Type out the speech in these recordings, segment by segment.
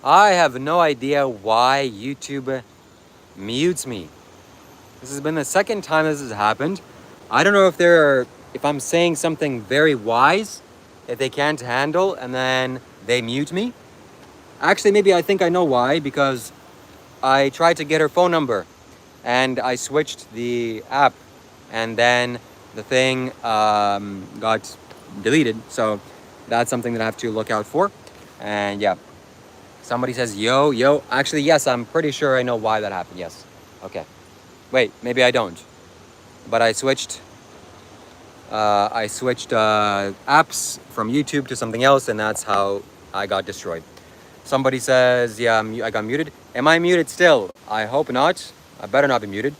I have no idea why YouTube mutes me. This has been the second time this has happened. I don't know if I'm saying something very wise that they can't handle and then they mute me. Actually, maybe I think I know why, because I tried to get her phone number and I switched the app and then the thing got deleted. So that's something that I have to look out for. And yeah, somebody says, yo, yo. Actually, yes, I'm pretty sure I know why that happened. Yes. Okay. Wait, maybe I don't. But I switched apps from YouTube to something else, and that's how I got destroyed. Somebody says, yeah, I got muted. Am I muted still? I hope not. I better not be muted.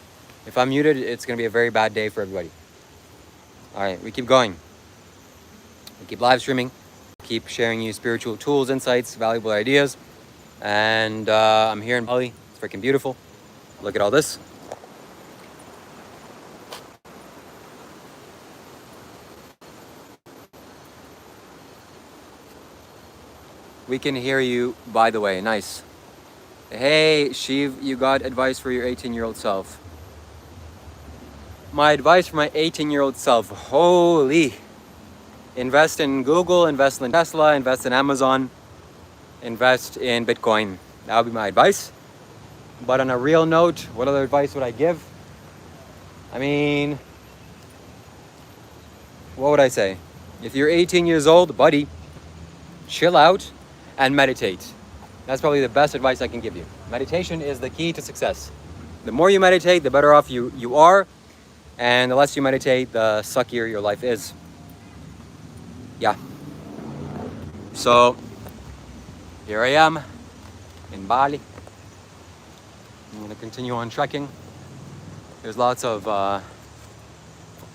If I'm muted, it's going to be a very bad day for everybody. All right, we keep going. We keep live streaming. Keep sharing you spiritual tools, insights, valuable ideas. And I'm here in Bali. It's freaking beautiful. Look at all this. We can hear you, by the way. Nice. Hey, Shiv, you got advice for your 18-year-old self. My advice for my 18-year-old self. Holy. Invest in Google, invest in Tesla, invest in Amazon, invest in Bitcoin. That would be my advice. But on a real note, what other advice would I give? I mean, what would I say? If you're 18 years old, buddy, chill out and meditate. That's probably the best advice I can give you. Meditation is the key to success. The more you meditate, the better off you are. And the less you meditate, the suckier your life is. Yeah. So, here I am in Bali. I'm going to continue on trekking. There's lots of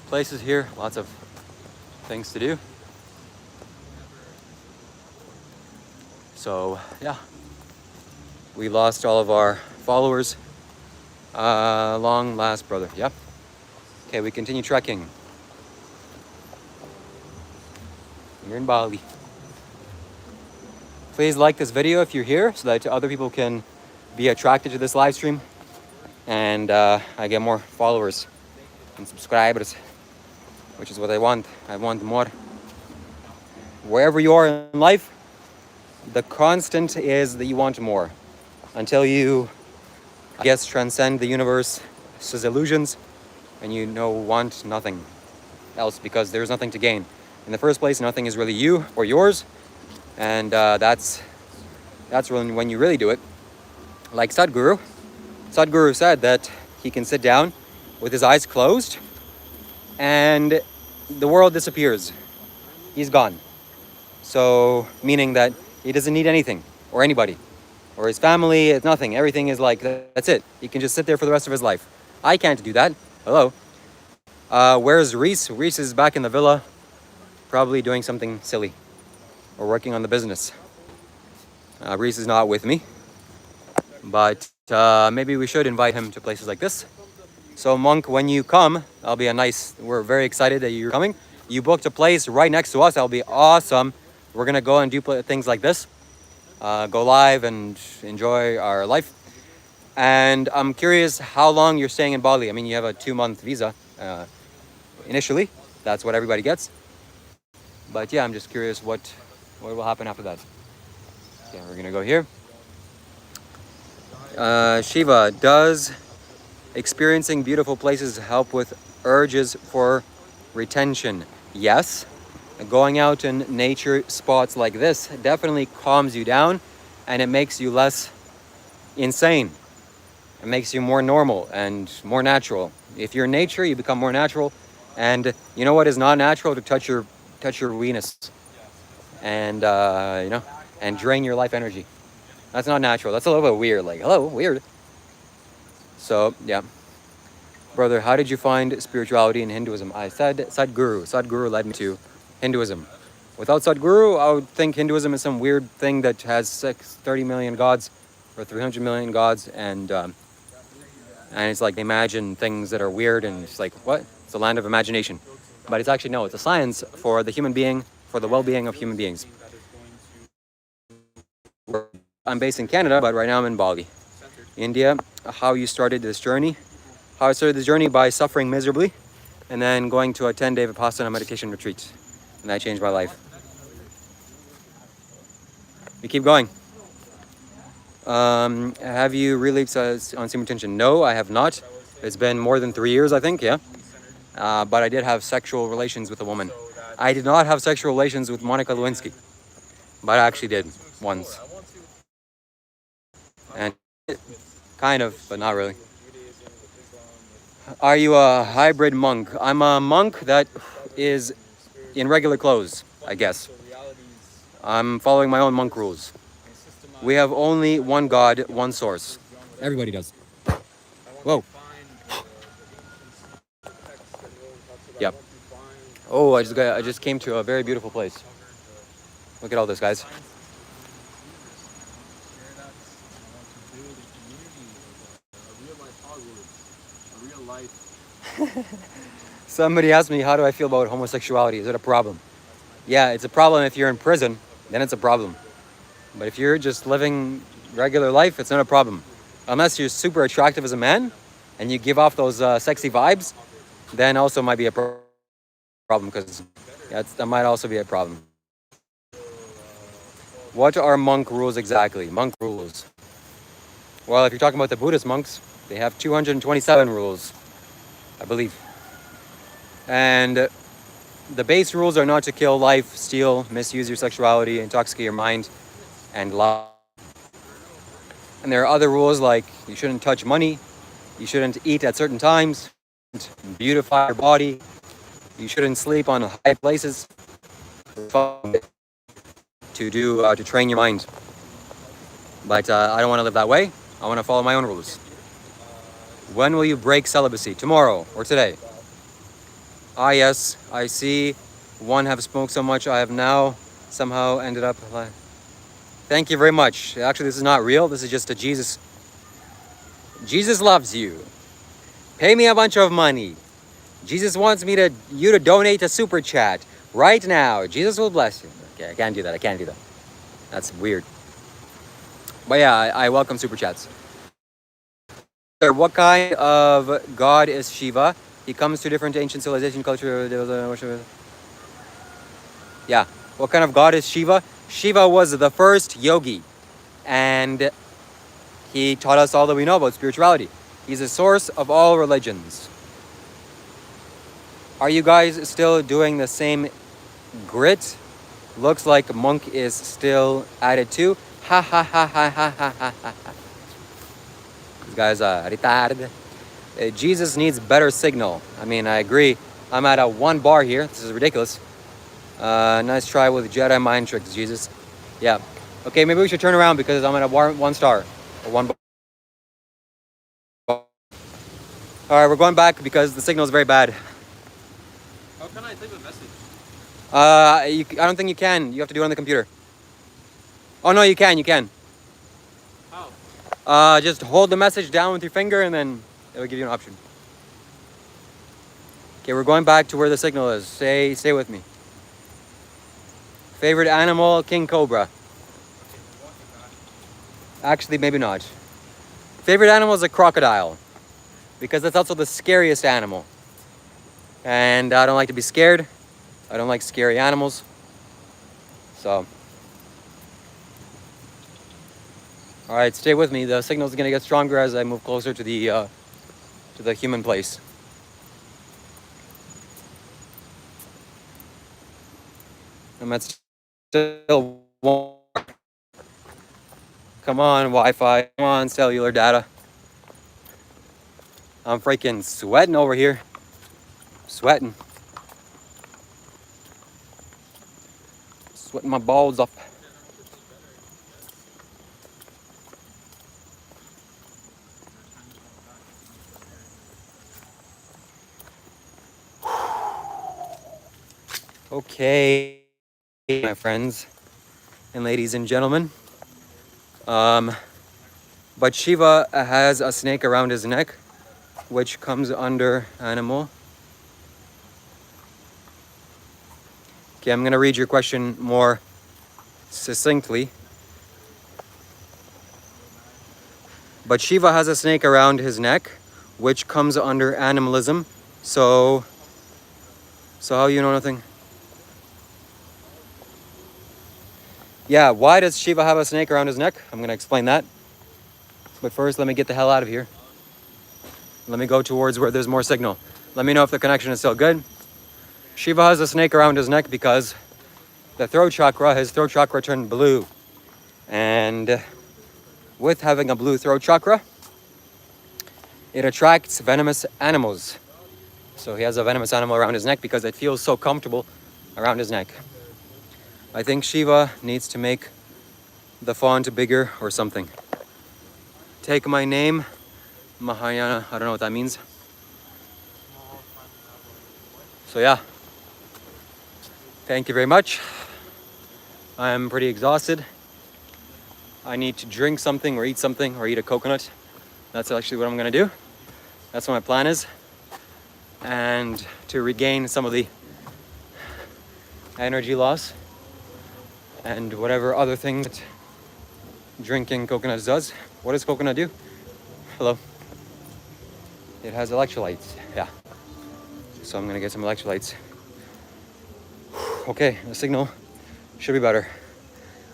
places here, lots of things to do. So, yeah. We lost all of our followers. Long last, brother. Yep. Okay, we continue trekking. You're in Bali. Please like this video if you're here so that other people can be attracted to this live stream and I get more followers and subscribers, which is what I want. I want more. Wherever you are in life, the constant is that you want more until you, I guess, transcend the universe's illusions and want nothing else because there's nothing to gain. In the first place, nothing is really you or yours, and that's when you really do it. Like Sadhguru said that he can sit down with his eyes closed and the world disappears. He's gone. So, meaning that he doesn't need anything or anybody or his family. It's nothing. Everything is like, that's it. He can just sit there for the rest of his life. I can't do that. Hello. Where's Reese? Reese is back in the villa, probably doing something silly or working on the business. Reese is not with me, but maybe we should invite him to places like this. So Monk, when you come, we're very excited that you're coming. You booked a place right next to us. That'll be awesome. We're gonna go and do things like this. Go live and enjoy our life. And I'm curious how long you're staying in Bali. I mean, you have a 2-month visa initially. That's what everybody gets. But yeah, I'm just curious what will happen after that. Yeah, we're gonna go here. Shiva, does experiencing beautiful places help with urges for retention? Yes. Going out in nature spots like this definitely calms you down and it makes you less insane. It makes you more normal and more natural. If you're in nature, you become more natural. And you know what is not natural? To touch your weenus and and drain your life energy. That's not natural. That's a little bit weird. Like, hello, weird. So yeah, brother, how did you find spirituality in Hinduism? I said Sadhguru. Sadhguru led me to Hinduism. Without Sadhguru, I would think Hinduism is some weird thing that has 30 million gods or 300 million gods, and it's like they imagine things that are weird, and it's like, what? It's a land of imagination. But it's actually, no, it's a science for the human being, for the well-being of human beings. I'm based in Canada, but right now I'm in Bali, India. How you started this journey? How I started this journey by suffering miserably, and then going to a 10-day Vipassana meditation retreat, and that changed my life. We keep going. Have you really on semen retention? No, I have not. It's been more than 3 years, I think. Yeah. But I did have sexual relations with a woman. I did not have sexual relations with Monica Lewinsky, but I actually did once. And kind of, but not really. Are you a hybrid monk? I'm a monk that is in regular clothes, I guess. I'm following my own monk rules. We have only one God, one source. Everybody does. Whoa. Yep. Oh, I just came to a very beautiful place. Look at all this, guys. Somebody asked me, how do I feel about homosexuality? Is it a problem? Yeah, it's a problem if you're in prison, then it's a problem. But if you're just living regular life, it's not a problem. Unless you're super attractive as a man and you give off those sexy vibes, then also might be a problem, because that might also be a problem. What are monk rules exactly? Monk rules. Well, if you're talking about the Buddhist monks, they have 227 rules, I believe. And the base rules are not to kill life, steal, misuse your sexuality, intoxicate your mind, and lie. And there are other rules like you shouldn't touch money, you shouldn't eat at certain times, beautify your body, you shouldn't sleep on high places to train your mind. But I don't want to live that way. I want to follow my own rules. When will you break celibacy? Tomorrow or today? Ah, yes, I see. One have smoked so much I have now somehow ended up alive. Thank you very much. Actually, this is not real. This is just a Jesus. Jesus loves you. Pay me a bunch of money. Jesus wants you to donate a super chat right now. Jesus will bless you. Okay, I can't do that. I can't do that. That's weird. But yeah, I welcome super chats. What kind of god is Shiva? He comes to different ancient civilization culture. Yeah. What kind of god is Shiva? Shiva was the first yogi, and he taught us all that we know about spirituality. He's the source of all religions. Are you guys still doing the same grit? Looks like monk is still at it too. Ha ha ha ha ha ha ha ha. This guy's retarded. Jesus needs better signal. I mean, I agree. I'm at a 1 bar here. This is ridiculous. Nice try with Jedi mind tricks, Jesus. Yeah. Okay, maybe we should turn around because I'm at a 1 star. Or 1 bar. Alright, we're going back because the signal is very bad. How can I type a message? I don't think you can. You have to do it on the computer. Oh no, you can. How? Just hold the message down with your finger and then it will give you an option. Okay, we're going back to where the signal is. Stay with me. Favorite animal, king cobra. Actually, maybe not. Favorite animal is a crocodile, because that's also the scariest animal. And I don't like to be scared. I don't like scary animals. So, all right, stay with me. The signal's gonna get stronger as I move closer to the human place. I'm at still. Come on, Wi-Fi. Come on, cellular data. I'm freaking sweating over here. Sweating my balls off. Okay, my friends and ladies and gentlemen. But Shiva has a snake around his neck, which comes under animal. Okay, I'm gonna read your question more succinctly. But Shiva has a snake around his neck, which comes under animalism. So how you know nothing? Yeah, why does Shiva have a snake around his neck? I'm gonna explain that. But first, let me get the hell out of here. Let me go towards where there's more signal. Let me know if the connection is still good. Shiva has a snake around his neck because the throat chakra, his throat chakra turned blue. And with having a blue throat chakra, it attracts venomous animals. So he has a venomous animal around his neck because it feels so comfortable around his neck. I think Shiva needs to make the font bigger or something. Take my name, Mahayana, I don't know what that means. So yeah, thank you very much. I'm pretty exhausted. I need to drink something or eat something or eat a coconut. That's actually what I'm gonna do. That's what my plan is. And to regain some of the energy loss and whatever other things that drinking coconuts does. What does coconut do? Hello. It has electrolytes, yeah. So I'm gonna get some electrolytes. Okay, the signal should be better.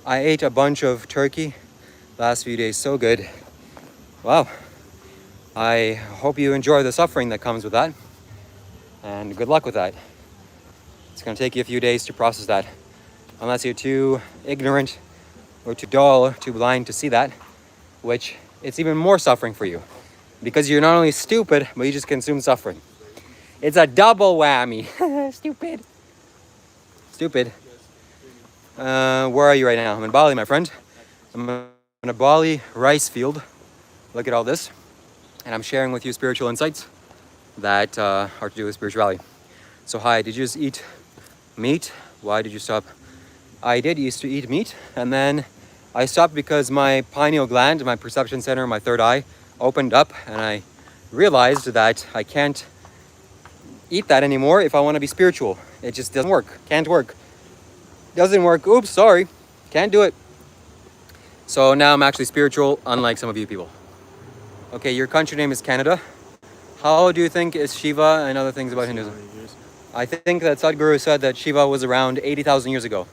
I ate a bunch of turkey last few days, so good. Wow. I hope you enjoy the suffering that comes with that. And good luck with that. It's gonna take you a few days to process that. Unless you're too ignorant or too dull or too blind to see that, which it's even more suffering for you. Because you're not only stupid, but you just consume suffering. It's a double whammy. Stupid. Stupid. Where are you right now? I'm in Bali, my friend. I'm in a Bali rice field. Look at all this. And I'm sharing with you spiritual insights that are to do with spirituality. So hi, did you just eat meat? Why did you stop? I did used to eat meat, and then I stopped because my pineal gland, my perception center, my third eye, opened up, and I realized that I can't eat that anymore if I want to be spiritual. It just doesn't work. Can't work. Doesn't work. Oops, sorry. Can't do it. So now I'm actually spiritual, unlike some of you people. Okay, your country name is Canada. How do you think is Shiva and other things about Hinduism? I think that Sadhguru said that Shiva was around 80,000 years ago.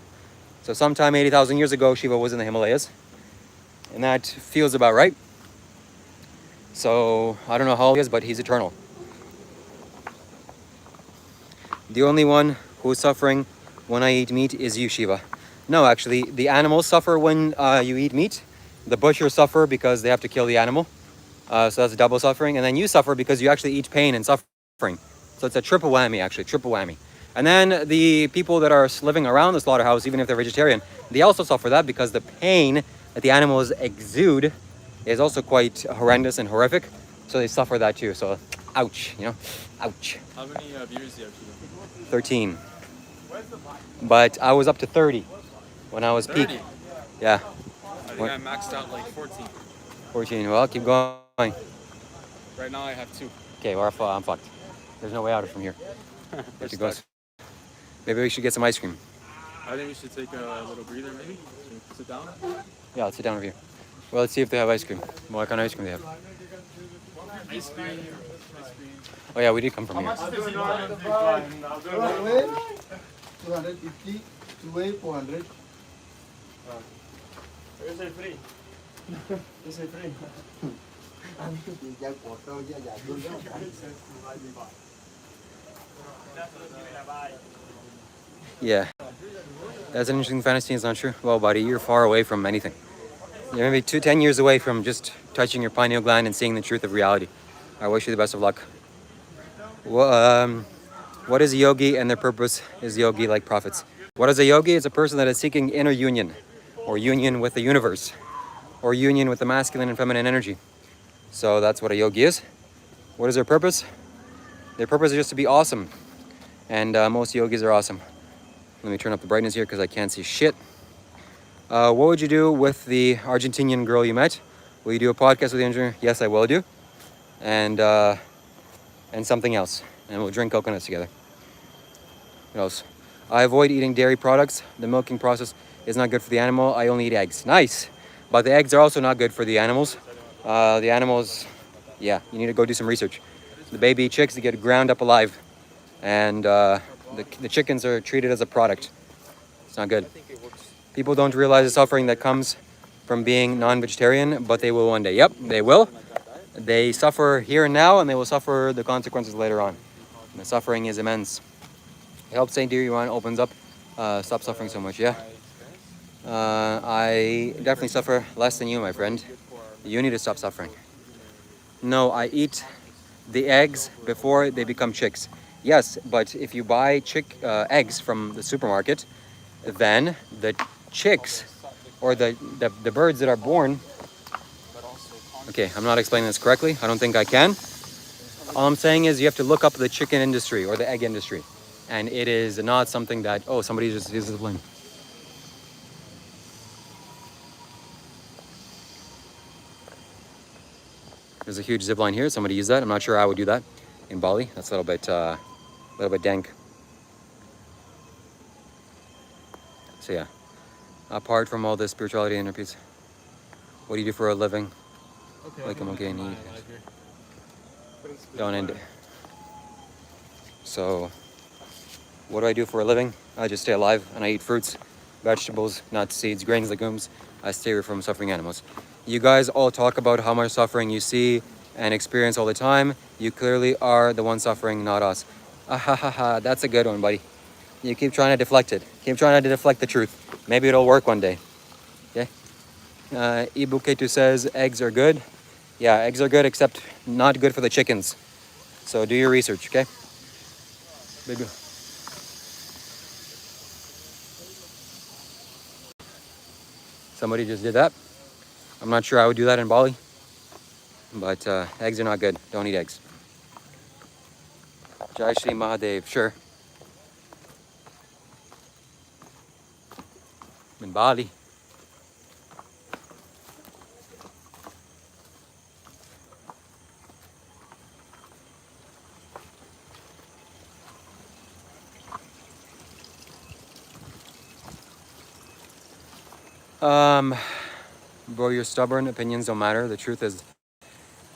So sometime 80,000 years ago, Shiva was in the Himalayas. And that feels about right. So I don't know how old he is, but he's eternal. The only one who's suffering when I eat meat is you, Shiva. No, actually, the animals suffer when you eat meat. The butchers suffer because they have to kill the animal. So that's a double suffering. And then you suffer because you actually eat pain and suffering. So it's a triple whammy, actually, triple whammy. And then the people that are living around the slaughterhouse, even if they're vegetarian, they also suffer that because the pain that the animals exude is also quite horrendous and horrific. So they suffer that too. So, ouch, you know, ouch. How many viewers do you have? 13. But I was up to 30 when I was 30? peak. Yeah. I think I maxed out like 14. 14. Well, keep going. Right now I have 2. Okay, well, I'm fucked. There's no way out from here. There she goes. Maybe we should get some ice cream. I think we should take a little breather maybe. Sit down. Yeah, let's sit down over here. Well, let's see if they have ice cream. What kind of ice cream they have? Ice cream. Oh yeah, we did come from here. 250, 400. Is it free? Is it free? Yeah. That's an interesting fantasy, it's not true. Well, buddy, you're far away from anything. You're maybe 10 years away from just touching your pineal gland and seeing the truth of reality. I wish you the best of luck. Well, what is a yogi and their purpose is yogi like prophets? What is a yogi? It's a person that is seeking inner union, or union with the universe, or union with the masculine and feminine energy. So that's what a yogi is. What is their purpose? Their purpose is just to be awesome. And most yogis are awesome. Let me turn up the brightness here because I can't see shit. What would you do with the Argentinian girl you met? Will you do a podcast with the engineer? Yes, I will do. And something else. And we'll drink coconuts together. What else? I avoid eating dairy products. The milking process is not good for the animal. I only eat eggs. Nice. But the eggs are also not good for the animals. The animals, yeah, you need to go do some research. The baby chicks, they get ground up alive. And the chickens are treated as a product. It's not good. People don't realize the suffering that comes from being non-vegetarian, but they will one day. Yep, they will. They suffer here and now, and they will suffer the consequences later on. And the suffering is immense. I hope St. Yuan opens up. Stop suffering so much, yeah? I definitely suffer less than you, my friend. You need to stop suffering. No, I eat the eggs before they become chicks. Yes, but if you buy eggs from the supermarket, then the chicks or the birds that are born. Okay, I'm not explaining this correctly. I don't think I can. All I'm saying is you have to look up the chicken industry or the egg industry. And it is not something that, oh, somebody just uses the plane. There's a huge zip line here. Somebody used that. I'm not sure I would do that in Bali. That's a little bit dank. So yeah, apart from all this spirituality and peace, what do you do for a living? Okay, Like a monkey and eat. live here. Don't end it. So, what do I do for a living? I just stay alive and I eat fruits, vegetables, nuts, seeds, grains, legumes. I stay away from suffering animals. You guys all talk about how much suffering you see and experience all the time. You clearly are the one suffering, not us. Ah ha ha ha, that's a good one, buddy. You keep trying to deflect it. Keep trying to deflect the truth. Maybe it'll work one day. Okay? Ibuketu says eggs are good. Yeah, eggs are good, except not good for the chickens. So do your research, okay? Baby. Somebody just did that. I'm not sure I would do that in Bali. But eggs are not good. Don't eat eggs. Jai Shri Mahadev, sure. In Bali. Bro, you're stubborn. Opinions don't matter. The truth is,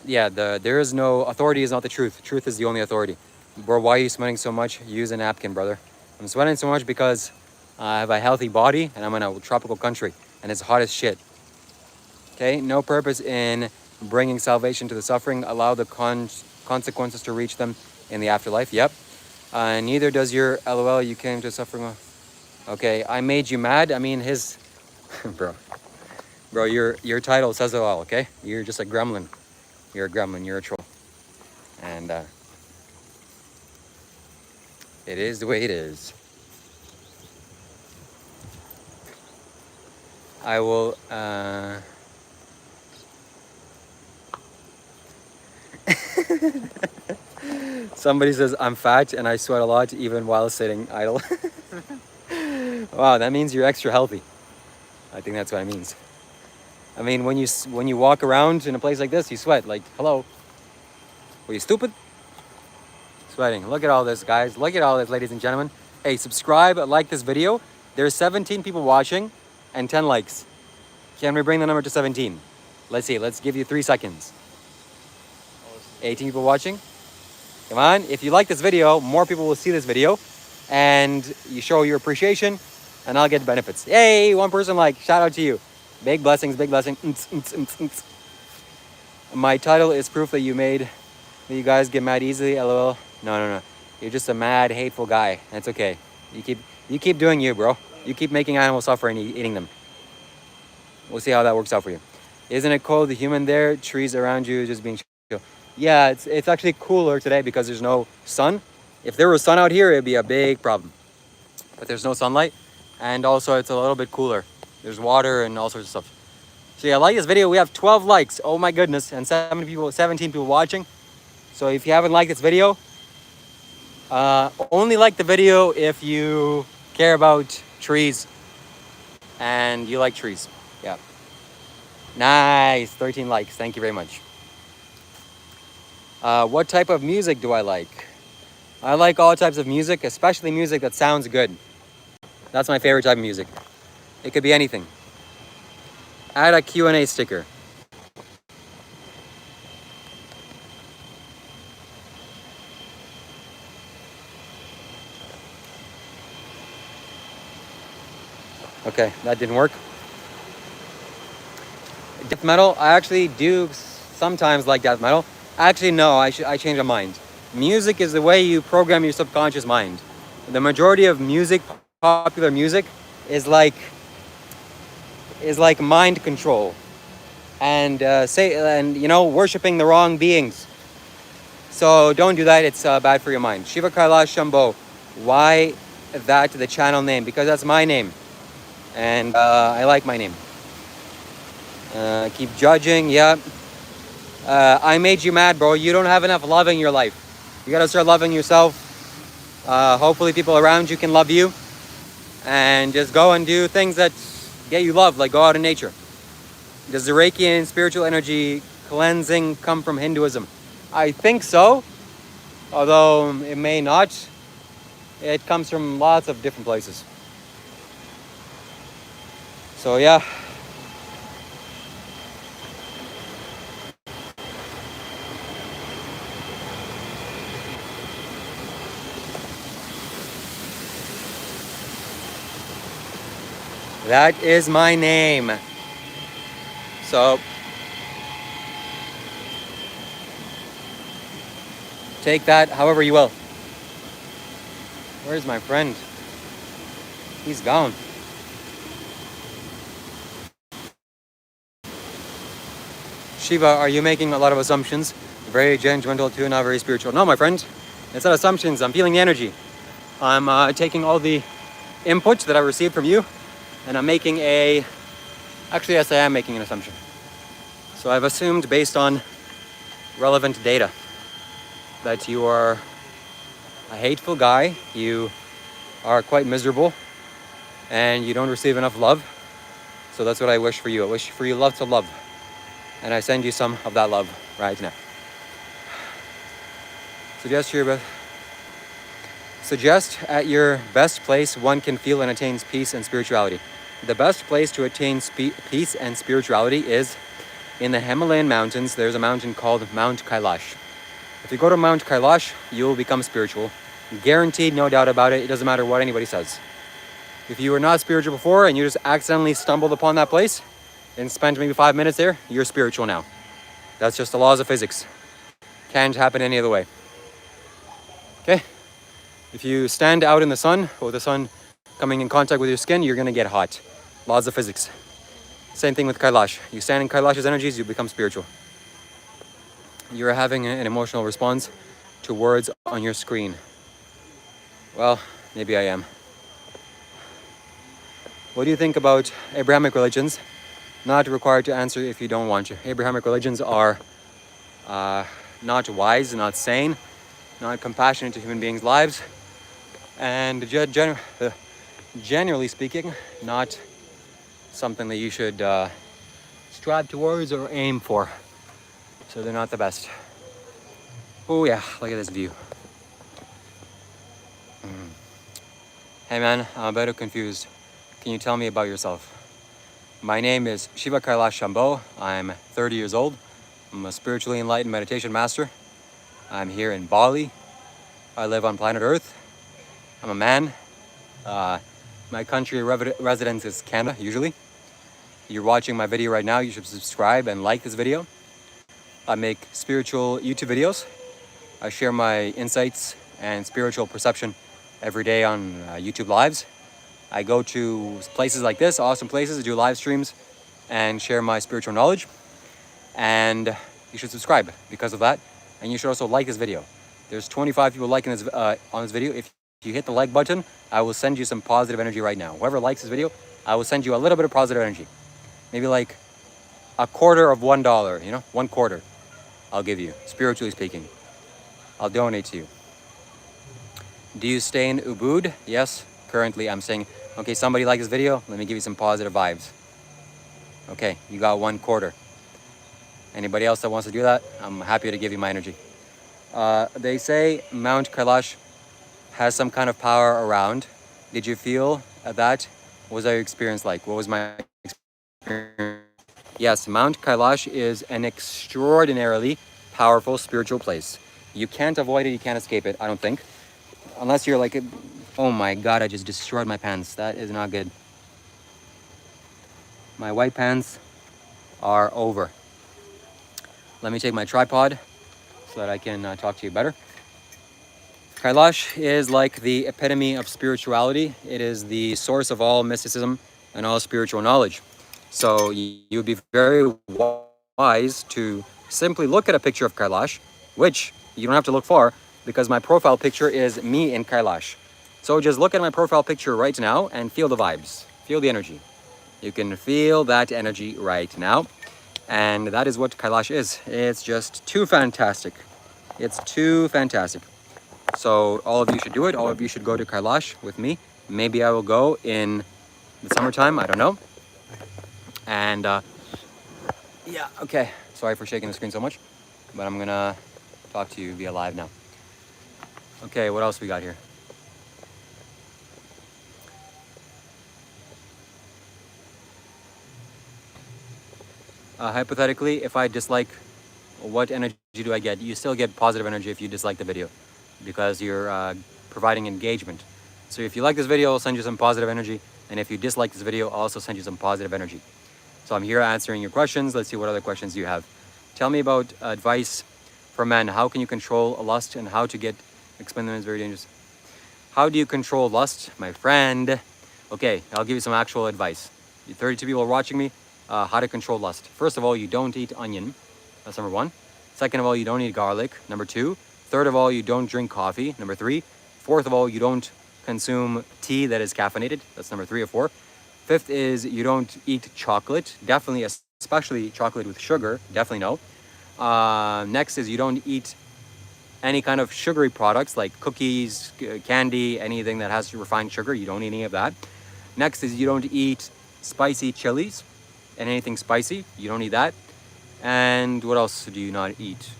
yeah, there is no, authority is not the truth. Truth is the only authority. Bro, why are you sweating so much? Use a napkin, brother. I'm sweating so much because I have a healthy body and I'm in a tropical country and it's hot as shit. Okay, no purpose in bringing salvation to the suffering. Allow the consequences to reach them in the afterlife. Yep. Neither does your LOL. You came to suffering. Okay, I made you mad. I mean, his, bro, your title says it all. Okay, you're just a gremlin. You're a gremlin. You're a troll. And it is the way it is. I will. Somebody says I'm fat and I sweat a lot even while sitting idle. Wow, that means you're extra healthy. I think that's what it means. I mean, when you walk around in a place like this, you sweat. Like, hello, were you stupid? Sweating. Look at all this, guys. Look at all this, ladies and gentlemen. Hey, subscribe, like this video. There's 17 people watching and 10 likes. Can we bring the number to 17? Let's see. Let's give you 3 seconds. 18 people watching. Come on. If you like this video, more people will see this video. And you show your appreciation. And I'll get benefits. Yay! 1 person like. Shout out to you. Big blessings. Big blessing. My title is proof that you guys get mad easily. LOL. No. You're just a mad, hateful guy. That's okay. You keep doing you, bro. You keep making animals suffer and eating them. We'll see how that works out for you. Isn't it cold? The human there, trees around you, just being chill. Yeah, it's actually cooler today because there's no sun. If there was sun out here, it'd be a big problem. But there's no sunlight, and also it's a little bit cooler. There's water and all sorts of stuff. So yeah, like this video. We have 12 likes. Oh my goodness, and 17 people watching. So if you haven't liked this video, only like the video if you care about trees and you like trees. Yeah. Nice. 13 likes. Thank you very much. What type of music do I like? I like all types of music, especially music that sounds good. That's my favorite type of music. It could be anything. Add a Q&A sticker. Okay, that didn't work. Death metal, I actually do sometimes like death metal. Actually, no, I changed my mind. Music is the way you program your subconscious mind. The majority of music, popular music, is like mind control, and worshiping the wrong beings. So don't do that. It's bad for your mind. Shiva Kailash Shambho. Why that the channel name? Because that's my name, and I like my name. Keep judging. Yeah. I made you mad, bro. You don't have enough love in your life. You gotta start loving yourself. Hopefully people around you can love you. And just go and do things that get you love, like go out in nature. Does the Reiki and spiritual energy cleansing come from Hinduism? I think so. Although it may not. It comes from lots of different places. So yeah. That is my name. So take that however you will. Where's my friend? He's gone. Shiva, are you making a lot of assumptions? Very judgmental too, not very spiritual. No, my friend. It's not assumptions. I'm feeling the energy. I'm taking all the inputs that I received from you, and I'm making a... Actually, yes, I am making an assumption. So I've assumed, based on relevant data, that you are a hateful guy, you are quite miserable, and you don't receive enough love. So that's what I wish for you. I wish for you love to love. And I send you some of that love right now. Suggest at your best place one can feel and attain peace and spirituality. The best place to attain peace and spirituality is in the Himalayan mountains. There's a mountain called Mount Kailash. If you go to Mount Kailash, you will become spiritual. Guaranteed, no doubt about it. It doesn't matter what anybody says. If you were not spiritual before and you just accidentally stumbled upon that place and spent maybe 5 minutes there, you're spiritual now. That's just the laws of physics. Can't happen any other way. Okay? If you stand out in the sun, with the sun coming in contact with your skin, you're gonna get hot. Laws of physics. Same thing with Kailash. You stand in Kailash's energies, you become spiritual. You're having an emotional response to words on your screen. Well, maybe I am. What do you think about Abrahamic religions? Not required to answer if you don't want to. Abrahamic religions are not wise, not sane, not compassionate to human beings' lives, and generally speaking, not something that you should strive towards or aim for. So they're not the best. Oh yeah, look at this view. Hey man, I'm a bit confused. Can you tell me about yourself? My name is Shiva Kailash Shambho. I'm 30 years old. I'm a spiritually enlightened meditation master. I'm here in Bali. I live on planet Earth. I'm a man. My country residence is Canada, usually. You're watching my video right now. You should subscribe and like this video. I make spiritual YouTube videos. I share my insights and spiritual perception every day on YouTube Lives. I go to places like this, awesome places, do live streams and share my spiritual knowledge. And you should subscribe because of that. And you should also like this video. There's 25 people liking this on this video. If you hit the like button, I will send you some positive energy right now. Whoever likes this video, I will send you a little bit of positive energy. Maybe like a quarter of $1, you know, 1/4 I'll give you, spiritually speaking. I'll donate to you. Do you stay in Ubud? Yes, currently I'm saying, okay, somebody liked this video, let me give you some positive vibes. Okay, you got 1/4. Anybody else that wants to do that, I'm happy to give you my energy. They say Mount Kailash has some kind of power around. Did you feel that? What was your experience like? What was my experience? Yes, Mount Kailash is an extraordinarily powerful spiritual place. You can't avoid it, you can't escape it, I don't think. Unless you're like, oh my God, I just destroyed my pants. That is not good. My white pants are over. Let me take my tripod so that I can talk to you better. Kailash is like the epitome of spirituality. It is the source of all mysticism and all spiritual knowledge. So you would be very wise to simply look at a picture of Kailash, which you don't have to look far because my profile picture is me in Kailash. So just look at my profile picture right now and feel the vibes, feel the energy. You can feel that energy right now. And that is what Kailash is. It's just too fantastic. It's too fantastic. So all of you should do it. All of you should go to Kailash with me. Maybe I will go in the summertime. I don't know. And yeah, okay. Sorry for shaking the screen so much, but I'm gonna talk to you via live now. Okay, what else we got here? Hypothetically, if I dislike, what energy do I get? You still get positive energy if you dislike the video because you're providing engagement. So if you like this video, I'll send you some positive energy. And if you dislike this video, I'll also send you some positive energy. So I'm here answering your questions. Let's see what other questions you have. Tell me about advice for men. How can you control a lust and how to get, explain them is very dangerous. How do you control lust, my friend? Okay, I'll give you some actual advice. 32 people are watching me. How to control lust. First of all, you don't eat onion. That's number one. Second of all, you don't eat garlic. Number two. Third of all, you don't drink coffee. Number three. Fourth of all, you don't consume tea that is caffeinated. That's number 3 or 4. Fifth is you don't eat chocolate. Definitely, especially chocolate with sugar. Definitely no. Next is you don't eat any kind of sugary products like cookies, candy, anything that has refined sugar. You don't eat any of that. Next is you don't eat spicy chilies and anything spicy. You don't eat that. And what else do you not eat?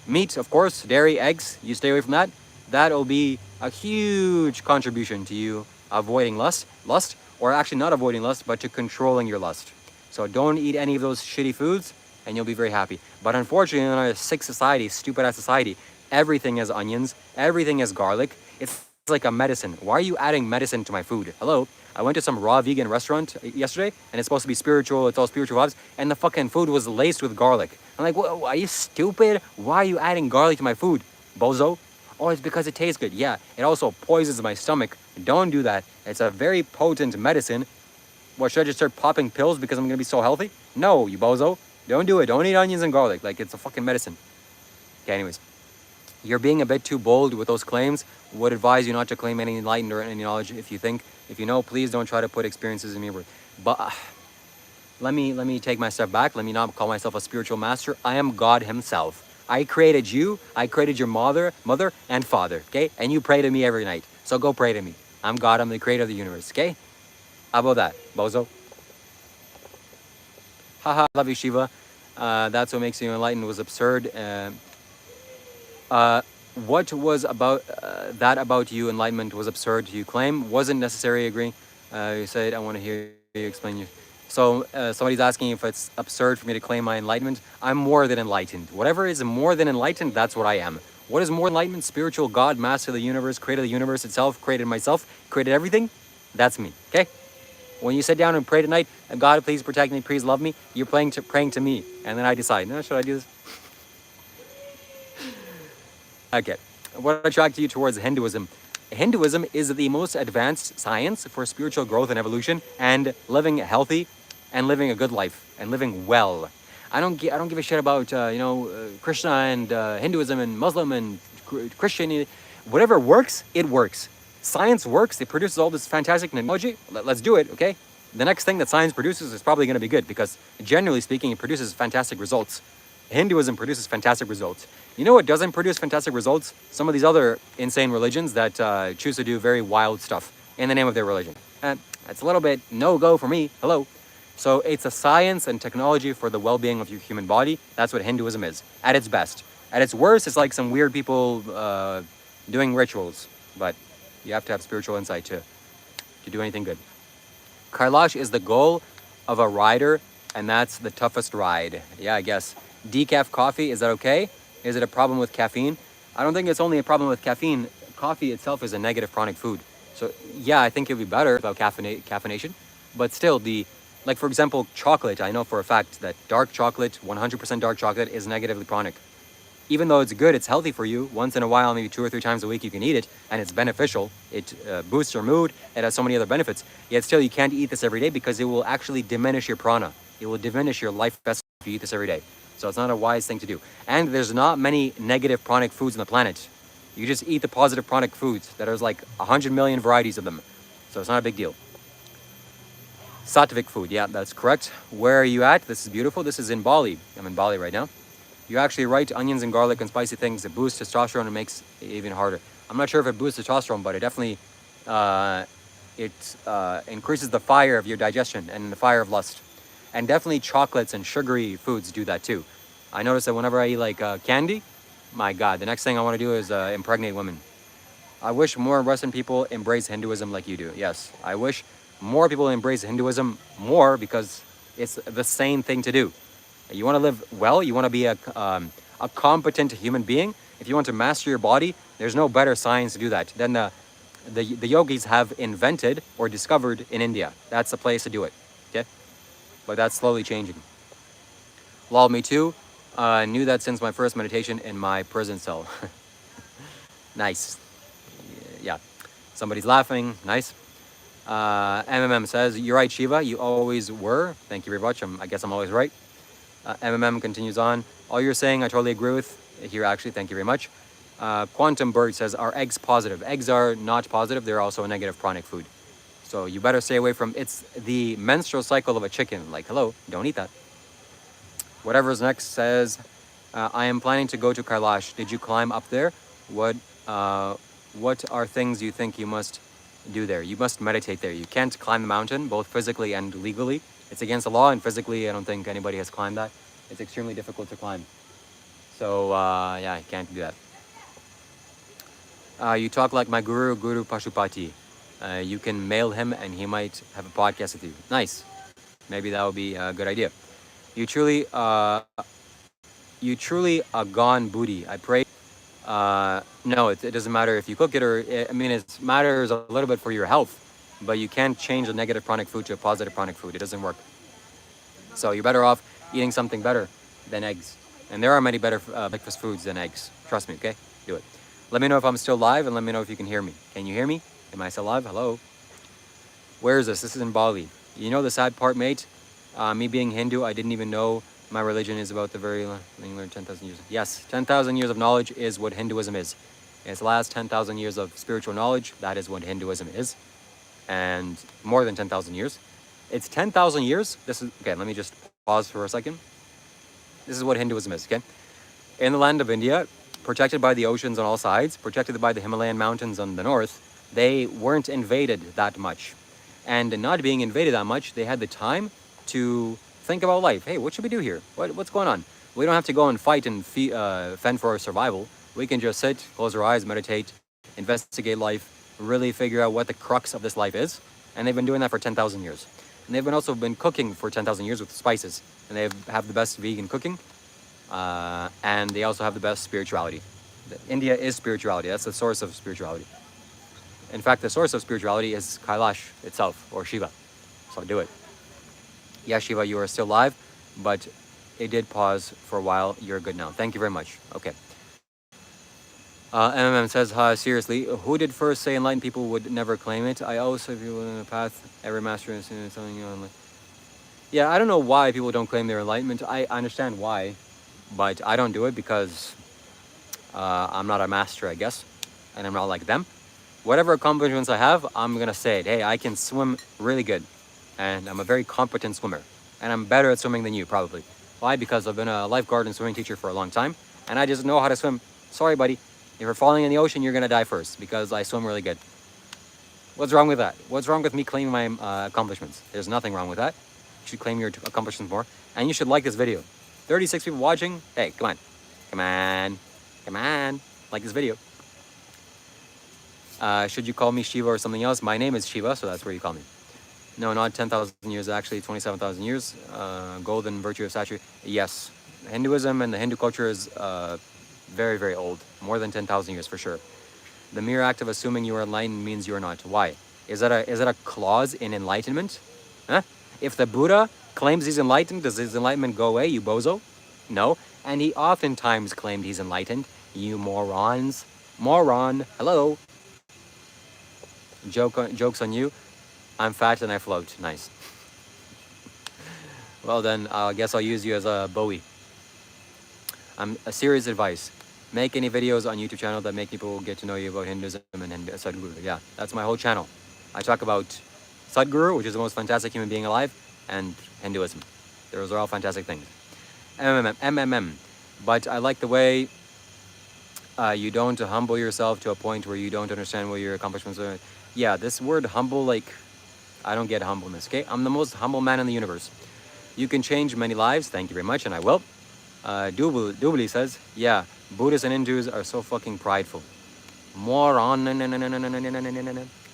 Meat, of course, dairy, eggs. You stay away from that. That'll be a huge contribution to you avoiding lust, or actually not avoiding lust, but to controlling your lust. So don't eat any of those shitty foods and you'll be very happy. But unfortunately, in our sick society, stupid ass society, everything has onions, everything has garlic. It's like a medicine. Why are you adding medicine to my food? Hello? I went to some raw vegan restaurant yesterday and it's supposed to be spiritual, it's all spiritual vibes, and the fucking food was laced with garlic. I'm like, well, are you stupid? Why are you adding garlic to my food, bozo? Oh, it's because it tastes good. Yeah, it also poisons my stomach. Don't do that. It's a very potent medicine. What, should I just start popping pills because I'm gonna be so healthy? No, you bozo. Don't do it. Don't eat onions and garlic. Like, it's a fucking medicine. Okay, anyways. You're being a bit too bold with those claims. Would advise you not to claim any enlightenment or any knowledge. If you know, please don't try to put experiences in me. But let me take my step back. Let me not call myself a spiritual master. I am God himself. I created you. I created your mother and father. Okay, and you pray to me every night. So go pray to me. I'm God. I'm the creator of the universe. Okay, how about that, bozo? Haha, love you, Shiva. That's what makes you enlightened was absurd. What was about that about you enlightenment was absurd? You claim wasn't necessary. Agree. You said I want to hear you explain you. So somebody's asking if it's absurd for me to claim my enlightenment. I'm more than enlightened. Whatever is more than enlightened, that's what I am. What is more enlightenment? Spiritual God, master of the universe, created the universe itself, created myself, created everything. That's me. Okay. When you sit down and pray tonight, God, please protect me, please love me, you're praying to me. And then I decide, no, should I do this? Okay. What attracted you towards Hinduism? Hinduism is the most advanced science for spiritual growth and evolution and living healthy and living a good life and living well. I don't give a shit about Krishna and Hinduism and Muslim and Christian. Whatever works, it works. Science works. It produces all this fantastic technology. Let's do it, okay? The next thing that science produces is probably going to be good because, generally speaking, it produces fantastic results. Hinduism produces fantastic results. You know what doesn't produce fantastic results? Some of these other insane religions that choose to do very wild stuff in the name of their religion. It's a little bit no-go for me. Hello. So it's a science and technology for the well-being of your human body. That's what Hinduism is, at its best. At its worst, it's like some weird people doing rituals. But you have to have spiritual insight to do anything good. Kailash is the goal of a rider, and that's the toughest ride. Yeah, I guess. Decaf coffee, is that okay? Is it a problem with caffeine? I don't think it's only a problem with caffeine. Coffee itself is a negative chronic food. So yeah, I think it'll be better without caffeination. But still, the Like, for example, chocolate. I know for a fact that dark chocolate, 100% dark chocolate, is negatively pranic. Even though it's good, it's healthy for you. Once in a while, maybe 2 or 3 times a week, you can eat it, and it's beneficial. It boosts your mood. It has so many other benefits. Yet still, you can't eat this every day because it will actually diminish your prana. It will diminish your life best if you eat this every day. So it's not a wise thing to do. And there's not many negative pranic foods on the planet. You just eat the positive pranic foods. There's like 100 million varieties of them. So it's not a big deal. Sattvic food, yeah, that's correct. Where are you at? This is beautiful. This is in Bali. I'm in Bali right now. You're actually right. Onions and garlic and spicy things, it boosts testosterone and makes it even harder. I'm not sure if it boosts testosterone, but it definitely increases the fire of your digestion and the fire of lust. And definitely chocolates and sugary foods do that too. I notice that whenever I eat like candy, my God, the next thing I want to do is impregnate women. I wish more Western people embrace Hinduism like you do. Yes, I wish more people embrace Hinduism more because it's the same thing to do. You want to live well, you want to be a competent human being. If you want to master your body, there's no better science to do that than the yogis have invented or discovered in India. That's the place to do it, okay? But that's slowly changing. Lol, me too. Knew that since my first meditation in my prison cell. Nice. Yeah. Somebody's laughing. Nice. MMM says, you're right, Shiva. You always were. Thank you very much. I guess I'm always right. MMM continues on. All you're saying, I totally agree with. Here, actually, thank you very much. Quantum Bird says, are eggs positive? Eggs are not positive. They're also a negative pranic food. So you better stay away from, it's the menstrual cycle of a chicken. Like, hello, don't eat that. Whatever's next says, I am planning to go to Kailash. Did you climb up there? What are things you think you must do there? You must meditate there. You can't climb the mountain, both physically and legally. It's against the law, and physically, I don't think anybody has climbed that. It's extremely difficult to climb. So, yeah, you can't do that. You talk like my guru, Guru Pashupati. You can mail him, and he might have a podcast with you. Nice. Maybe that would be a good idea. You truly a gone booty. I pray. No, it doesn't matter if you cook it or, I mean, it matters a little bit for your health, but you can't change a negative pranic food to a positive pranic food. It doesn't work. So you're better off eating something better than eggs. And there are many better breakfast foods than eggs. Trust me, okay? Do it. Let me know if I'm still live, and let me know if you can hear me. Can you hear me? Am I still live? Hello? Where is this? This is in Bali. You know the sad part, mate? Me being Hindu, I didn't even know my religion is about the very learned 10,000 years. Yes, 10,000 years of knowledge is what Hinduism is. Its last 10,000 years of spiritual knowledge, that is what Hinduism is. And more than 10,000 years. It's 10,000 years. This is, okay, let me just pause for a second. This is what Hinduism is, okay? In the land of India, protected by the oceans on all sides, protected by the Himalayan mountains on the north, they weren't invaded that much. And not being invaded that much, they had the time to think about life. Hey, what should we do here? What's going on? We don't have to go and fight and fend for our survival. We can just sit, close our eyes, meditate, investigate life, really figure out what the crux of this life is. And they've been doing that for 10,000 years. And they've also been cooking for 10,000 years with spices. And they have the best vegan cooking. And they also have the best spirituality. India is spirituality. That's the source of spirituality. In fact, the source of spirituality is Kailash itself, or Shiva. So do it. Yeah, Shiva, you are still live, but it did pause for a while. You're good now. Thank you very much. Okay. MMM says, seriously, who did first say enlightened people would never claim it? I also people in the path, every master is telling you online. Yeah, I don't know why people don't claim their enlightenment. I understand why, but I don't do it because I'm not a master, I guess, and I'm not like them. Whatever accomplishments I have, I'm going to say it. Hey, I can swim really good, and I'm a very competent swimmer, and I'm better at swimming than you, probably. Why? Because I've been a lifeguard and swimming teacher for a long time, and I just know how to swim. Sorry, buddy. If you're falling in the ocean, you're going to die first, because I swim really good. What's wrong with that? What's wrong with me claiming my accomplishments? There's nothing wrong with that. You should claim your accomplishments more, and you should like this video. 36 people watching. Hey, come on. Come on. Come on. Like this video. Should you call me Shiva or something else? My name is Shiva, so that's where you call me. No, not 10,000 years, actually 27,000 years. Golden virtue of saturated. Yes. Hinduism and the Hindu culture is very, very old. More than 10,000 years for sure. The mere act of assuming you are enlightened means you are not. Why? Is that a clause in enlightenment? Huh? If the Buddha claims he's enlightened, does his enlightenment go away, you bozo? No. And he oftentimes claimed he's enlightened. You morons. Moron. Hello. Joke's on you. I'm fat and I float. Nice. Well then, I guess I'll use you as a Bowie. A serious advice. Make any videos on YouTube channel that make people get to know you about Hinduism and Sadhguru. Yeah, that's my whole channel. I talk about Sadhguru, which is the most fantastic human being alive, and Hinduism. Those are all fantastic things. MMM. But I like the way you don't humble yourself to a point where you don't understand what your accomplishments are. Yeah, this word humble, like, I don't get humbleness, okay? I'm the most humble man in the universe. You can change many lives, thank you very much, and I will. Doobly says, yeah, Buddhists and Hindus are so fucking prideful. Moron.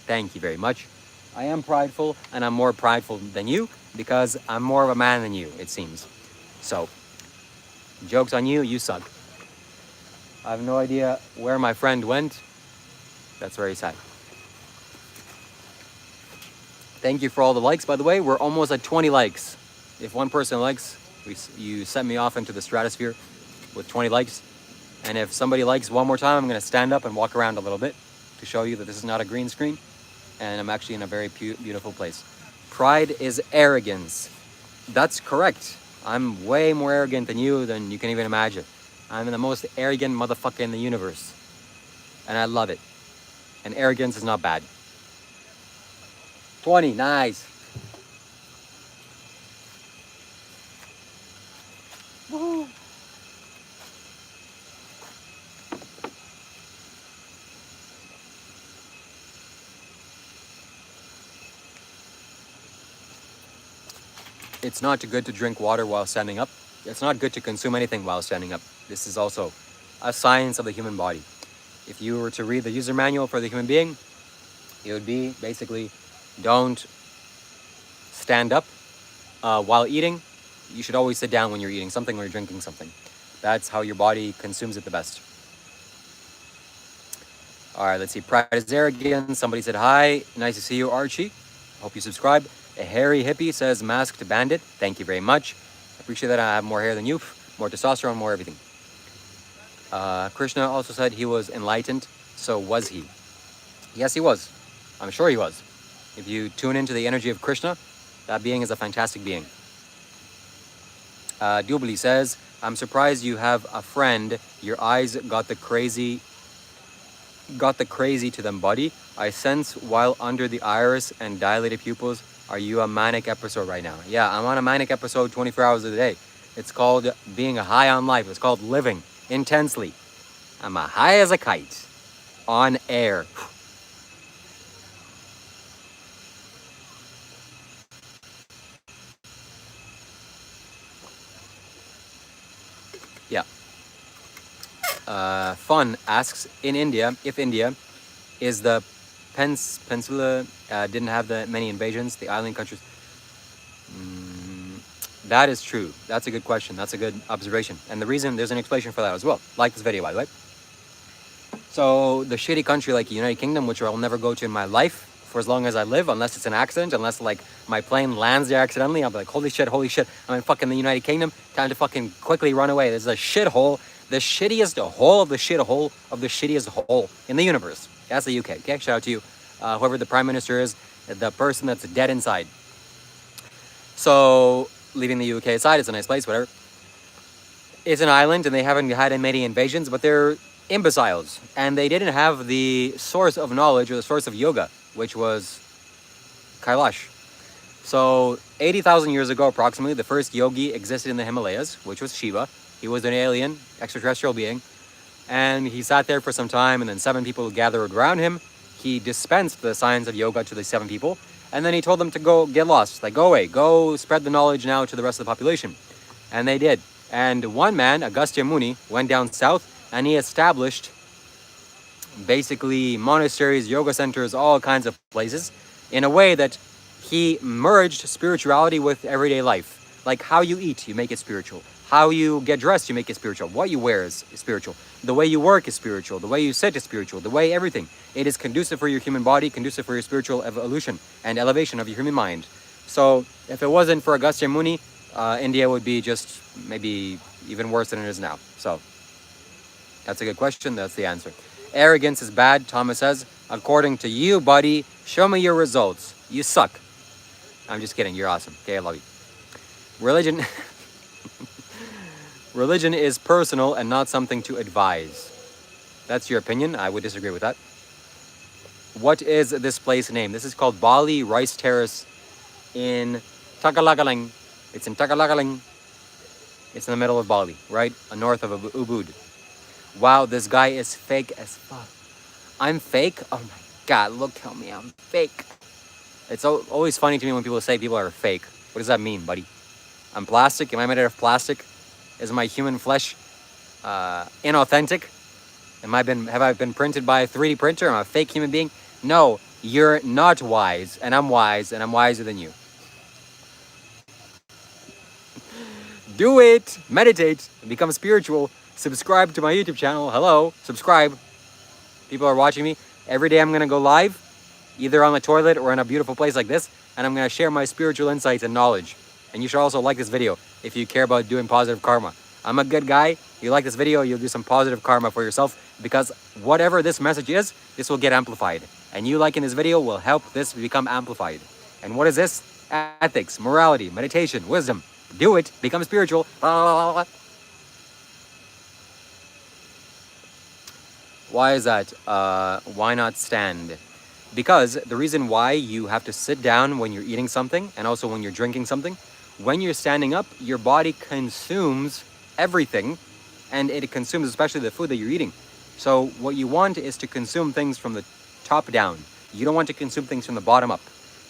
Thank you very much. I am prideful, and I'm more prideful than you because I'm more of a man than you, it seems. So, joke's on you, you suck. I have no idea where my friend went. That's very sad. Thank you for all the likes, by the way. We're almost at 20 likes. If one person likes, you sent me off into the stratosphere with 20 likes. And if somebody likes one more time, I'm going to stand up and walk around a little bit to show you that this is not a green screen. And I'm actually in a very beautiful place. Pride is arrogance. That's correct. I'm way more arrogant than you can even imagine. I'm the most arrogant motherfucker in the universe. And I love it. And arrogance is not bad. 20, nice. Woo. It's not good to drink water while standing up. It's not good to consume anything while standing up. This is also a science of the human body. If you were to read the user manual for the human being, it would be basically don't stand up while eating. You should always sit down when you're eating something or you're drinking something. That's how your body consumes it the best. All right, let's see. Pride is arrogance. Somebody said hi. Nice to see you, Archie. Hope you subscribe. A hairy hippie says masked bandit. Thank you very much. I appreciate that. I have more hair than you. More testosterone, more everything. Krishna also said he was enlightened. So was he? Yes, he was. I'm sure he was. If you tune into the energy of Krishna, that being is a fantastic being. Dubli says, I'm surprised you have a friend. Your eyes got the crazy to them, buddy. I sense while under the iris and dilated pupils. Are you a manic episode right now? Yeah, I'm on a manic episode 24 hours a day. It's called being high on life. It's called living intensely. I'm high as a kite on air. Yeah. Fun asks, in India, if India is the Peninsula didn't have that many invasions, the island countries. That is true. That's a good question. That's a good observation. And the reason, there's an explanation for that as well. Like this video, by the way. So the shitty country like the United Kingdom, which I'll never go to in my life for as long as I live, unless it's an accident, unless like my plane lands there accidentally, I'll be like, holy shit, I'm in fucking the United Kingdom. Time to fucking quickly run away. This is a shithole. The shittiest hole of the shithole of the shittiest hole in the universe. That's the UK, okay? Shout out to you. Whoever the Prime Minister is, the person that's dead inside. So, leaving the UK aside, it's a nice place, whatever. It's an island, and they haven't had many invasions, but they're imbeciles. And they didn't have the source of knowledge or the source of yoga, which was Kailash. So, 80,000 years ago, approximately, the first yogi existed in the Himalayas, which was Shiva. He was an alien, extraterrestrial being. And he sat there for some time, and then 7 people gathered around him. He dispensed the science of yoga to the 7 people, and then he told them to go get lost, like go away, go spread the knowledge now to the rest of the population. And they did. And one man, Agastya Muni, went down south, and he established basically monasteries, yoga centers, all kinds of places, in a way that he merged spirituality with everyday life. Like how you eat, you make it spiritual. How you get dressed, you make it spiritual. What you wear is spiritual. The way you work is spiritual. The way you sit is spiritual. The way everything. It is conducive for your human body, conducive for your spiritual evolution and elevation of your human mind. So if it wasn't for Agastya Muni, India would be just maybe even worse than it is now. So that's a good question. That's the answer. Arrogance is bad, Thomas says. According to you, buddy, show me your results. You suck. I'm just kidding. You're awesome. Okay, I love you. Religion. Religion is personal and not something to advise. That's your opinion. I would disagree with that. What is this place name? This is called Bali Rice Terrace in Tagalagaling. It's in Tagalagaling. It's in the middle of Bali, right? North of Ubud. Wow, this guy is fake as fuck. I'm fake? Oh my god, look at me, I'm fake. It's always funny to me when people say people are fake. What does that mean, buddy? I'm plastic? Am I made out of plastic? Is my human flesh inauthentic? Have I been printed by a 3D printer? Am I a fake human being? No, you're not wise, and I'm wise, and I'm wiser than you. Do it! Meditate, become spiritual, subscribe to my YouTube channel. Hello, subscribe. People are watching me. Every day I'm gonna go live, either on the toilet or in a beautiful place like this, and I'm gonna share my spiritual insights and knowledge. And you should also like this video if you care about doing positive karma. I'm a good guy. You like this video, you'll do some positive karma for yourself, because whatever this message is, this will get amplified. And you liking this video will help this become amplified. And what is this? Ethics, morality, meditation, wisdom. Do it, become spiritual. Why is that? Why not stand? Because the reason why you have to sit down when you're eating something and also when you're drinking something, when you're standing up, your body consumes everything, and it consumes especially the food that you're eating. So what you want is to consume things from the top down. You don't want to consume things from the bottom up.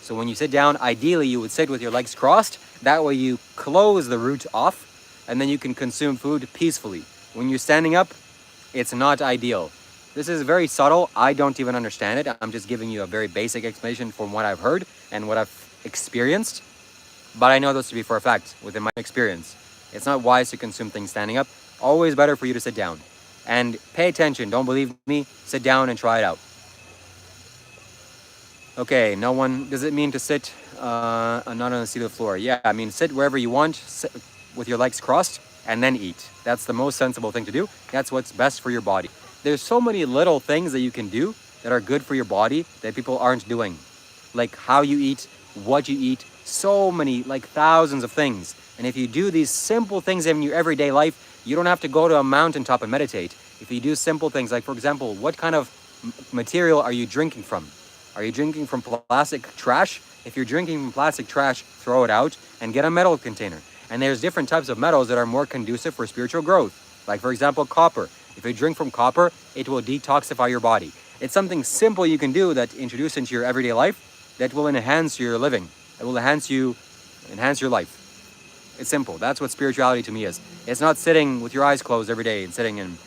So when you sit down, ideally you would sit with your legs crossed. That way you close the root off, and then you can consume food peacefully. When you're standing up, it's not ideal. This is very subtle. I don't even understand it. I'm just giving you a very basic explanation from what I've heard and what I've experienced. But I know this to be for a fact within my experience. It's not wise to consume things standing up. Always better for you to sit down. And pay attention. Don't believe me? Sit down and try it out. Okay, no one... Does it mean to sit not on the seat of the floor? Yeah, I mean, sit wherever you want, sit with your legs crossed, and then eat. That's the most sensible thing to do. That's what's best for your body. There's so many little things that you can do that are good for your body that people aren't doing. Like how you eat, what you eat, so many, like thousands of things. And if you do these simple things in your everyday life, you don't have to go to a mountaintop and meditate. If you do simple things, like for example, what kind of material are you drinking from? Are you drinking from plastic trash? If you're drinking from plastic trash, throw it out and get a metal container. And there's different types of metals that are more conducive for spiritual growth. Like for example, copper. If you drink from copper, it will detoxify your body. It's something simple you can do that introduce into your everyday life that will enhance your living. It will enhance your life. It's simple. That's what spirituality to me is. It's not sitting with your eyes closed every day and sitting and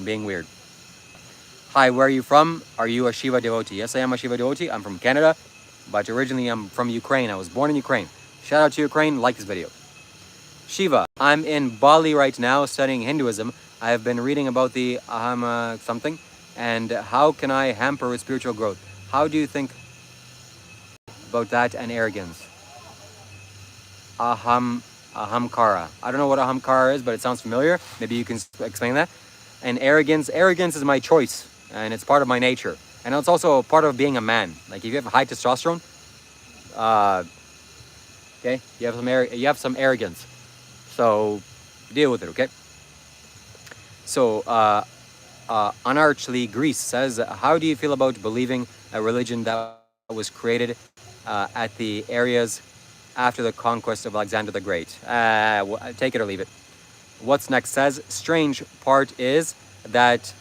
being weird. Hi, where are you from? Are you a Shiva devotee? Yes, I am a Shiva devotee. I'm from Canada, but originally I'm from Ukraine. I was born in Ukraine. Shout out to Ukraine. Like this video. Shiva, I'm in Bali right now studying Hinduism. I have been reading about the aham something, and how can I hamper with spiritual growth? How do you think about that and arrogance? Ahamkara. I don't know what ahamkara is, but it sounds familiar. Maybe you can explain that. And arrogance is my choice, and it's part of my nature. And it's also part of being a man. Like if you have high testosterone, okay, you have some arrogance. So deal with it, okay? So Anarchly Greece says, how do you feel about believing a religion that was created at the areas after the conquest of Alexander the Great? Take it or leave it. What's next says, strange part is that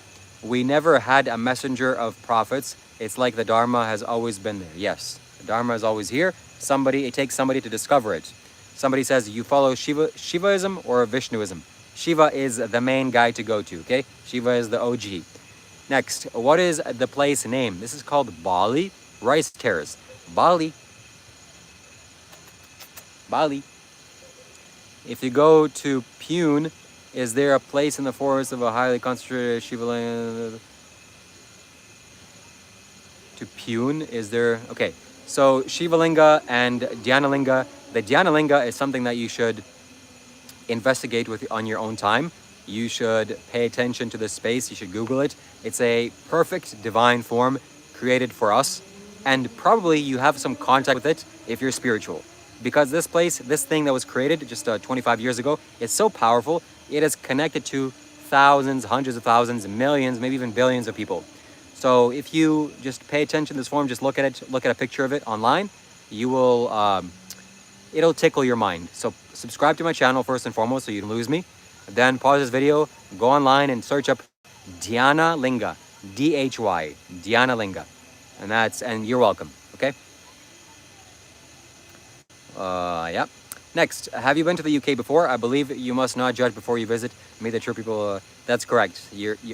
we never had a messenger of prophets. It's like the Dharma has always been there. Yes, the Dharma is always here. It takes somebody to discover it. Somebody says, you follow Shivaism or Vishnuism? Shiva is the main guy to go to, okay? Shiva is the OG. Next, what is the place name? This is called Bali Rice Terrace. Bali. If you go to Pune, is there a place in the forest of a highly concentrated Shiva land? To Pune, is there... Okay, So Shiva Linga and Dhyana Linga. The Dhyana Linga is something that you should investigate with on your own time. You should pay attention to this space. You should Google it. It's a perfect divine form created for us, and probably you have some contact with it if you're spiritual, because this place, this thing that was created just 25 years ago, is so powerful. It is connected to thousands, hundreds of thousands, millions, maybe even billions of people. So if you just pay attention to this form, just look at it, look at a picture of it online, you will it'll tickle your mind. So subscribe to my channel first and foremost so you don't lose me. Then pause this video, go online and search up Dhyana Linga, D-H-Y, Dhyana Linga. And you're welcome, okay? Yeah. Next, have you been to the UK before? I believe you must not judge before you visit. Meet the true people. That's correct.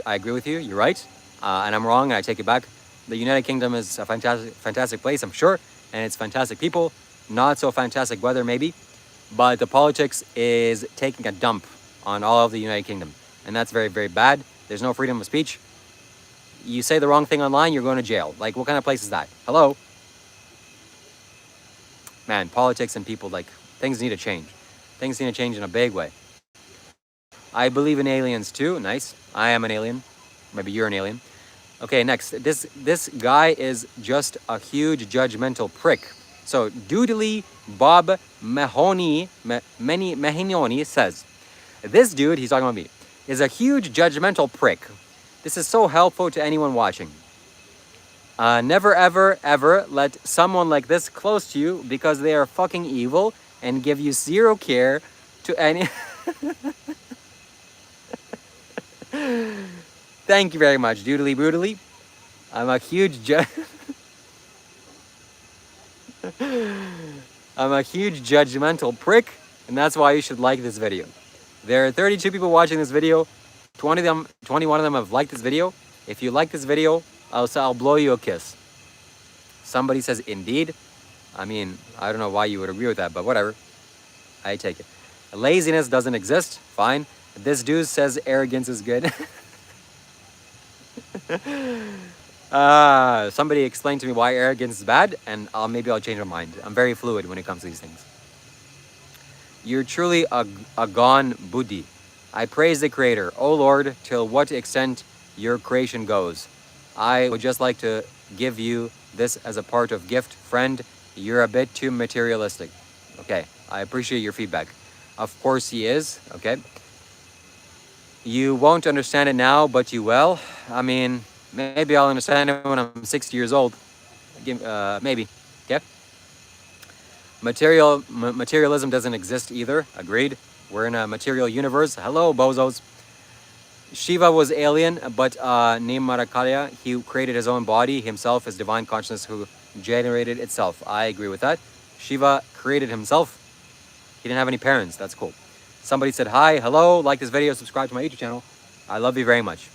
I agree with you. You're right. And I'm wrong, and I take it back. The United Kingdom is a fantastic place, I'm sure. And it's fantastic people. Not so fantastic weather, maybe. But the politics is taking a dump on all of the United Kingdom. And that's very, very bad. There's no freedom of speech. You say the wrong thing online, you're going to jail. Like, what kind of place is that? Hello? Man, politics and people, like, things need to change. Things need to change in a big way. I believe in aliens too. Nice. I am an alien. Maybe you're an alien. Okay, next. This guy is just a huge judgmental prick. So, Doodly Bob Mahoney says, this dude, he's talking about me, is a huge judgmental prick. This is so helpful to anyone watching. Never, ever, ever let someone like this close to you because they are fucking evil and give you zero care to any... Thank you very much, Doodly Boodly. I'm a huge I'm a huge judgmental prick, and that's why you should like this video. There are 32 people watching this video. 21 of them have liked this video. If you like this video, I'll blow you a kiss. Somebody says, indeed. I mean, I don't know why you would agree with that, but whatever. I take it. Laziness doesn't exist. Fine. This dude says arrogance is good. Somebody explain to me why arrogance is bad, and maybe I'll change my mind. I'm very fluid when it comes to these things. You're truly a gone Buddhi. I praise the Creator. Oh Lord, till what extent your creation goes. I would just like to give you this as a part of gift. Friend, you're a bit too materialistic. Okay, I appreciate your feedback. Of course he is, okay? You won't understand it now, but you will. I mean, maybe I'll understand it when I'm 60 years old. Maybe, okay? Materialism doesn't exist either. Agreed. We're in a material universe. Hello, bozos. Shiva was alien, but Nimarakalya, he created his own body, himself as divine consciousness who generated itself. I agree with that. Shiva created himself. He didn't have any parents. That's cool. Somebody said, hi, hello, like this video, subscribe to my YouTube channel. I love you very much.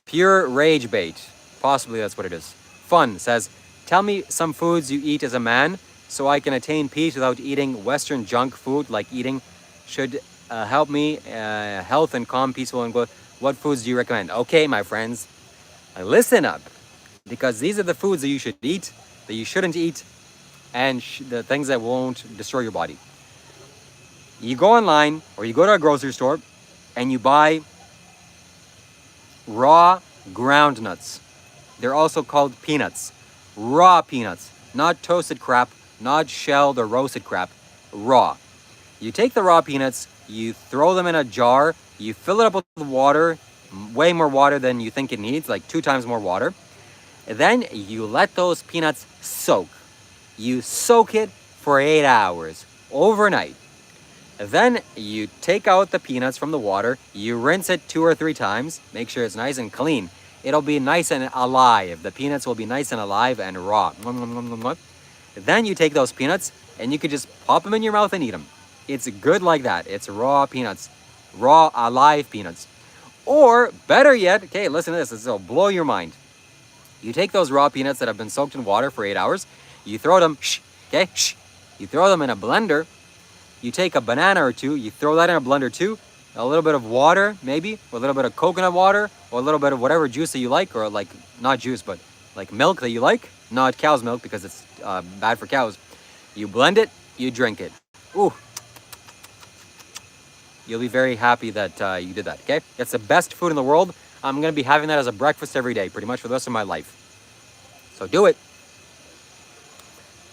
Pure rage bait. Possibly that's what it is. Fun says, tell me some foods you eat as a man so I can attain peace without eating Western junk food like eating should help me health and calm, peaceful and good. What foods do you recommend? Okay, my friends, listen up, because these are the foods that you should eat, that you shouldn't eat, and the things that won't destroy your body. You go online or you go to a grocery store and you buy raw ground nuts. They're also called peanuts. Raw peanuts, not toasted crap, not shelled or roasted crap, raw. You take the raw peanuts, you throw them in a jar, you fill it up with water, way more water than you think it needs, like 2 times more water. Then you let those peanuts soak. You soak it for 8 hours, overnight. Then you take out the peanuts from the water, you rinse it 2 or 3 times, make sure it's nice and clean. It'll be nice and alive. The peanuts will be nice and alive and raw. Then you take those peanuts and you can just pop them in your mouth and eat them. It's good like that. It's raw peanuts. Raw, alive peanuts. Or, better yet, okay, listen to this. This will blow your mind. You take those raw peanuts that have been soaked in water for 8 hours. You throw them, you throw them in a blender. You take a banana or 2. You throw that in a blender too. A little bit of water, maybe. Or a little bit of coconut water. Or a little bit of whatever juice that you like. Or like, not juice, but like milk that you like. not cow's milk because it's bad for cows. You blend it, you drink it. Ooh. You'll be very happy that you did that, okay? It's the best food in the world. I'm gonna be having that as a breakfast every day, pretty much for the rest of my life. So do it.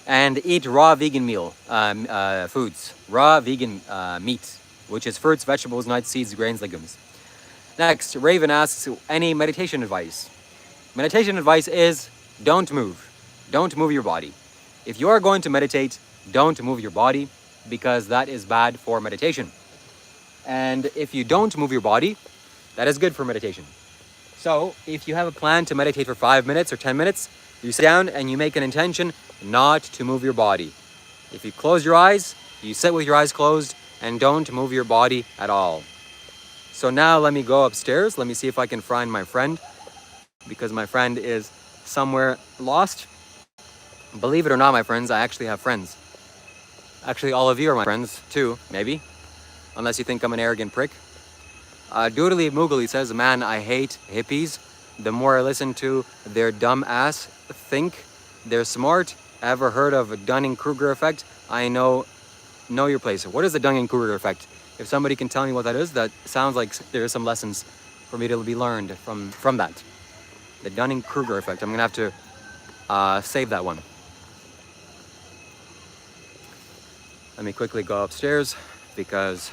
And eat raw vegan meal foods. Raw vegan meat, which is fruits, vegetables, nuts, seeds, grains, legumes. Next, Raven asks, any meditation advice? Meditation advice is don't move. Don't move your body. If you are going to meditate, don't move your body because that is bad for meditation. And if you don't move your body, that is good for meditation. So if you have a plan to meditate for 5 minutes or 10 minutes, you sit down and you make an intention not to move your body. If you close your eyes, you sit with your eyes closed and don't move your body at all. So now let me go upstairs. Let me see if I can find my friend because my friend is somewhere lost. Believe it or not, my friends, I actually have friends. Actually, all of you are my friends too, maybe. Unless you think I'm an arrogant prick. Doodly Moogly says, man, I hate hippies. The more I listen to their dumb ass think they're smart. Ever heard of a Dunning-Kruger effect? I know your place. What is the Dunning-Kruger effect? If somebody can tell me what that is, that sounds like there's some lessons for me to be learned from that. The Dunning-Kruger effect. I'm gonna have to save that one. Let me quickly go upstairs because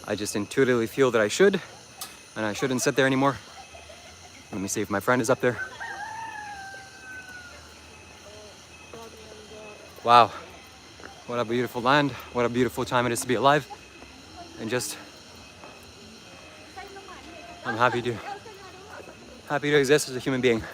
I just intuitively feel that I should, and I shouldn't sit there anymore. Let me see if my friend is up there. Wow, what a beautiful land. What a beautiful time it is to be alive. And just, I'm happy to exist as a human being.